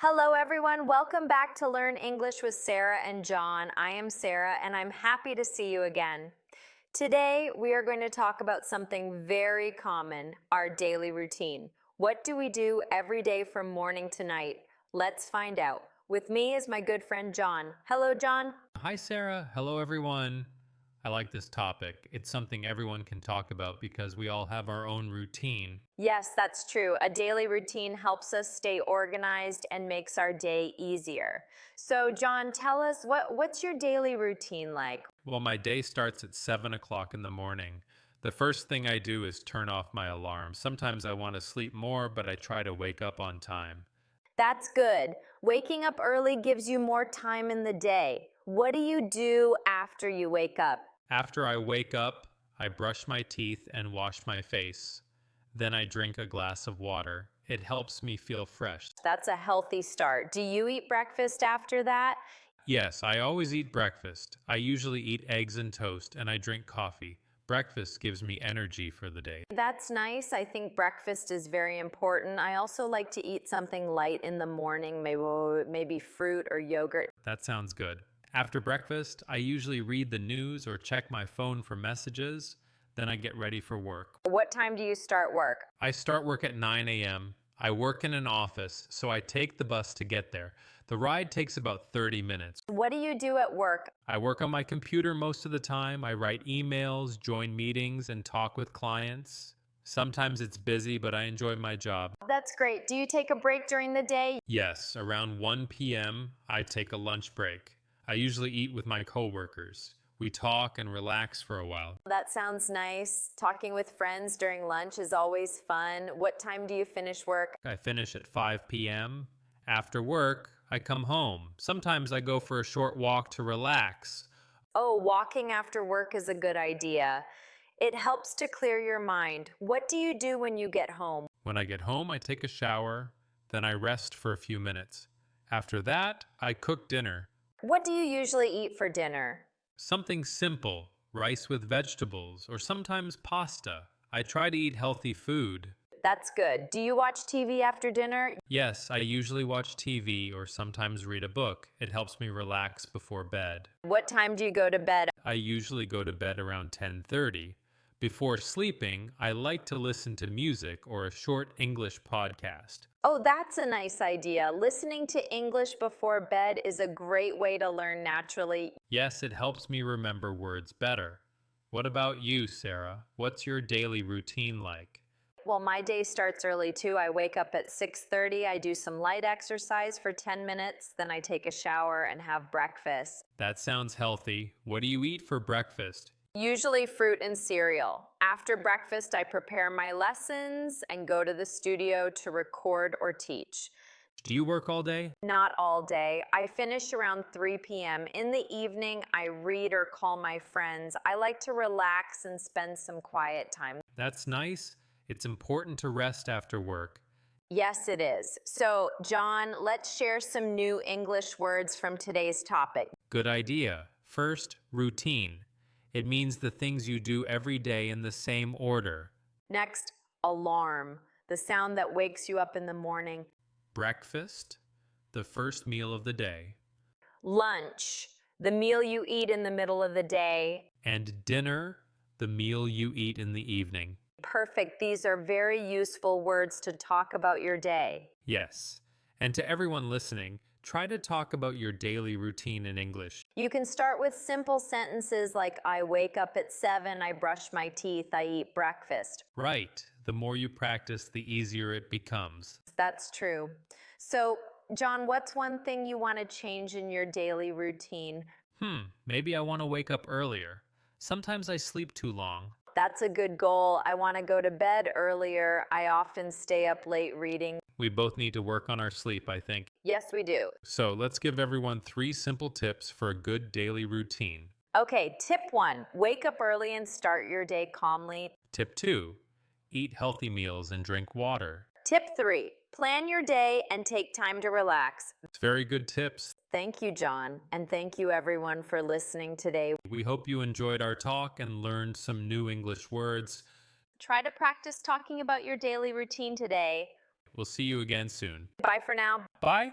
Hello, everyone. Welcome back to Learn English with Sarah and John. I am Sarah, and I'm happy to see you again. Today, we are going to talk about something very common, our daily routine. What do we do every day from morning to night? Let's find out. With me is my good friend John. Hello, John. Hi, Sarah. Hello, everyone. I like this topic. It's something everyone can talk about because we all have our own routine. Yes, that's true. A daily routine helps us stay organized and makes our day easier. So, John, tell us what's your daily routine like? Well, my day starts at 7 o'clock in the morning. The first thing I do is turn off my alarm. Sometimes I want to sleep more, but I try to wake up on time. That's good. Waking up early gives you more time in the day. What do you do after you wake up? After I wake up, I brush my teeth and wash my face. Then I drink a glass of water. It helps me feel fresh. That's a healthy start. Do you eat breakfast after that? Yes, I always eat breakfast. I usually eat eggs and toast, and I drink coffee. Breakfast gives me energy for the day. That's nice. I think breakfast is very important. I also like to eat something light in the morning, maybe fruit or yogurt. That sounds good. After breakfast, I usually read the news or check my phone for messages. Then I get ready for work. What time do you start work? I start work at 9 a.m. I work in an office, so I take the bus to get there. The ride takes about 30 minutes. What do you do at work? I work on my computer most of the time. I write emails, join meetings, and talk with clients. Sometimes it's busy, but I enjoy my job. That's great. Do you take a break during the day? Yes, around 1 p.m., I take a lunch break. I usually eat with my coworkers. We talk and relax for a while. That sounds nice. Talking with friends during lunch is always fun. What time do you finish work? I finish at 5 p.m. After work, I come home. Sometimes I go for a short walk to relax. Oh, walking after work is a good idea. It helps to clear your mind. What do you do when you get home? When I get home, I take a shower. Then I rest for a few minutes. After that, I cook dinner. What do you usually eat for dinner? Something simple, rice with vegetables, or sometimes pasta. I try to eat healthy food. That's good. Do you watch TV after dinner? Yes, I usually watch TV or sometimes read a book. It helps me relax before bed. What time do you go to bed? I usually go to bed around 10:30. Before sleeping, I like to listen to music or a short English podcast. Oh, that's a nice idea. Listening to English before bed is a great way to learn naturally. Yes, it helps me remember words better. What about you, Sarah? What's your daily routine like? Well, my day starts early too. I wake up at 6:30. I do some light exercise for 10 minutes. Then I take a shower and have breakfast. That sounds healthy. What do you eat for breakfast? Usually fruit and cereal. After breakfast, I prepare my lessons and go to the studio to record or teach. Do you work all day? Not all day. I finish around 3 p.m. In the evening, I read or call my friends. I like to relax and spend some quiet time. That's nice. It's important to rest after work. Yes, it is. So, John, let's share some new English words from today's topic. Good idea. First, routine. It means the things you do every day in the same order. Next, alarm, the sound that wakes you up in the morning. Breakfast, the first meal of the day. Lunch, the meal you eat in the middle of the day. And dinner, the meal you eat in the evening. Perfect. These are very useful words to talk about your day. Yes. And to everyone listening, try to talk about your daily routine in English. You can start with simple sentences like I wake up at 7, I brush my teeth, I eat breakfast. Right. The more you practice, the easier it becomes. That's true. So, John, what's one thing you want to change in your daily routine? Maybe I want to wake up earlier. Sometimes I sleep too long. That's a good goal. I want to go to bed earlier. I often stay up late reading. We both need to work on our sleep, I think. Yes, we do. So let's give everyone 3 simple tips for a good daily routine. Okay, tip 1, wake up early and start your day calmly. Tip 2, eat healthy meals and drink water. Tip 3, plan your day and take time to relax. It's very good tips. Thank you, John, and thank you everyone for listening today. We hope you enjoyed our talk and learned some new English words. Try to practice talking about your daily routine today. We'll see you again soon. Bye for now. Bye.